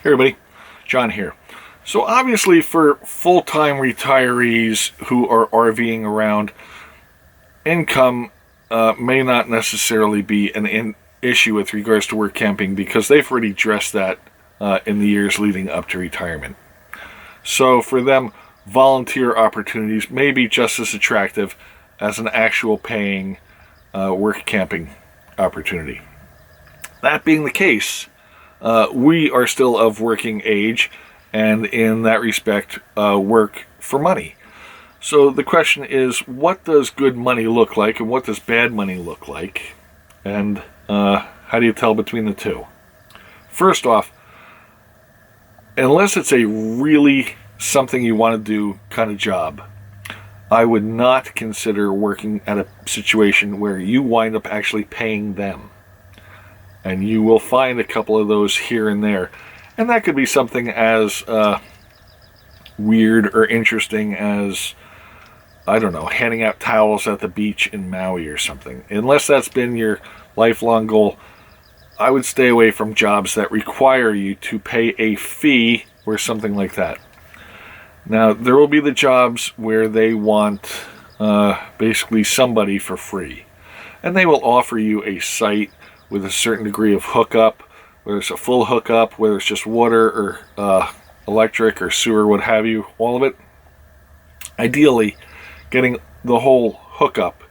Hey everybody, John here. So obviously for full-time retirees who are RVing around, income may not necessarily be an issue with regards to work camping because they've already addressed that in the years leading up to retirement. So for them, volunteer opportunities may be just as attractive as an actual paying work camping opportunity. That being the case, we are still of working age, and in that respect, work for money. So the question is, what does good money look like, and what does bad money look like, and how do you tell between the two? First off, unless it's a really something you want to do kind of job, I would not consider working at a situation where you wind up actually paying them. And you will find a couple of those here and there. And that could be something as weird or interesting as, I don't know, handing out towels at the beach in Maui or something. Unless that's been your lifelong goal, I would stay away from jobs that require you to pay a fee or something like that. Now, there will be the jobs where they want basically somebody for free. And they will offer you a site with a certain degree of hookup, whether it's a full hookup, whether it's just water or electric or sewer, what have you, all of it. Ideally, getting the whole hookup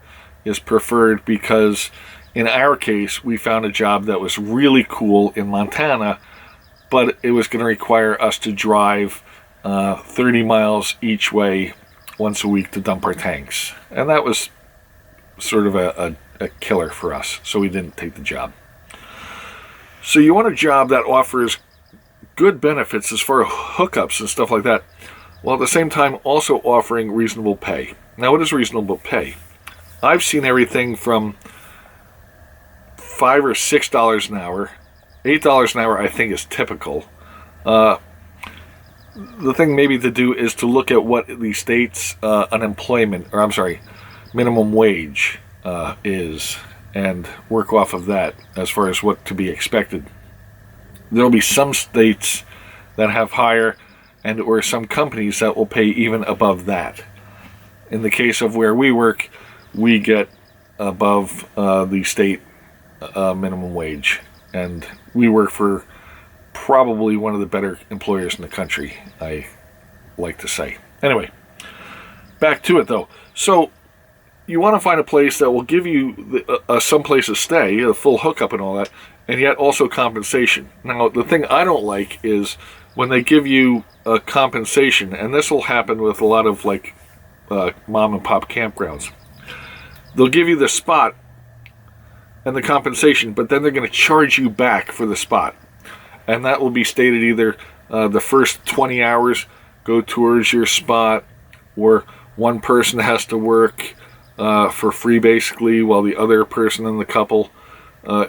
is preferred because in our case, we found a job that was really cool in Montana, but it was going to require us to drive 30 miles each way once a week to dump our tanks. And that was sort of a killer for us, so we didn't take the job. So you want a job that offers good benefits as far as hookups and stuff like that, while at the same time also offering reasonable pay. Now, what is reasonable pay? I've seen everything from $5 or $6 an hour. $8 an hour I think is typical. The thing maybe to do is to look at what the state's minimum wage is, and work off of that as far as what to be expected. There'll be some states that have higher, and or some companies that will pay even above that. In the case of where we work, we get above the state minimum wage, and we work for probably one of the better employers in the country, I like to say. Anyway, back to it though. So you want to find a place that will give you some place to stay, a full hookup and all that, and yet also compensation. Now, the thing I don't like is when they give you a compensation, and this will happen with a lot of like mom and pop campgrounds. They'll give you the spot and the compensation, but then they're going to charge you back for the spot. And that will be stated either the first 20 hours go towards your spot, or one person has to work for free basically, while the other person in the couple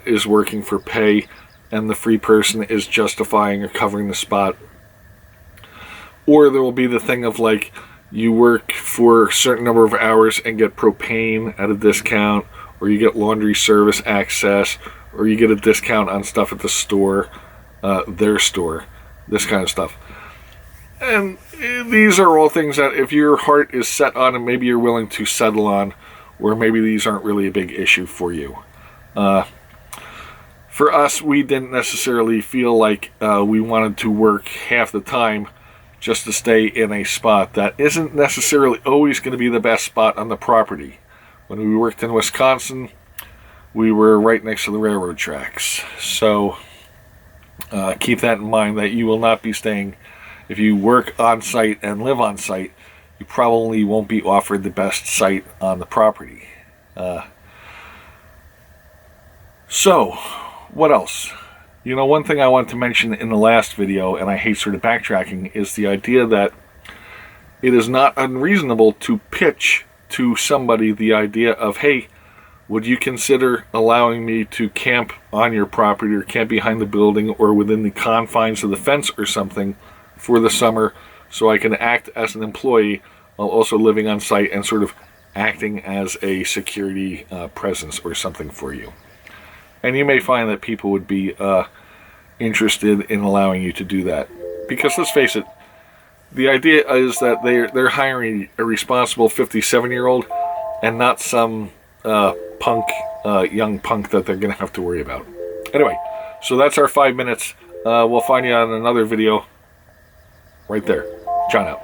is working for pay, and the free person is justifying or covering the spot. Or there will be the thing of like, you work for a certain number of hours and get propane at a discount, or you get laundry service access, or you get a discount on stuff at the store, their store, this kind of stuff. And these are all things that if your heart is set on and maybe you're willing to settle on, or maybe these aren't really a big issue for you. For us, we didn't necessarily feel like we wanted to work half the time just to stay in a spot that isn't necessarily always going to be the best spot on the property. When we worked in Wisconsin, we were right next to the railroad tracks. So keep that in mind, that you will not be staying. If you work on site and live on site, you probably won't be offered the best site on the property. So, what else? You know, one thing I wanted to mention in the last video, and I hate sort of backtracking, is the idea that it is not unreasonable to pitch to somebody the idea of, hey, would you consider allowing me to camp on your property, or camp behind the building, or within the confines of the fence or something for the summer, so I can act as an employee while also living on site and sort of acting as a security presence or something for you. And you may find that people would be interested in allowing you to do that. Because let's face it, the idea is that they're hiring a responsible 57-year-old and not some young punk that they're going to have to worry about. Anyway, so that's our 5 minutes. We'll find you on another video right there. John out.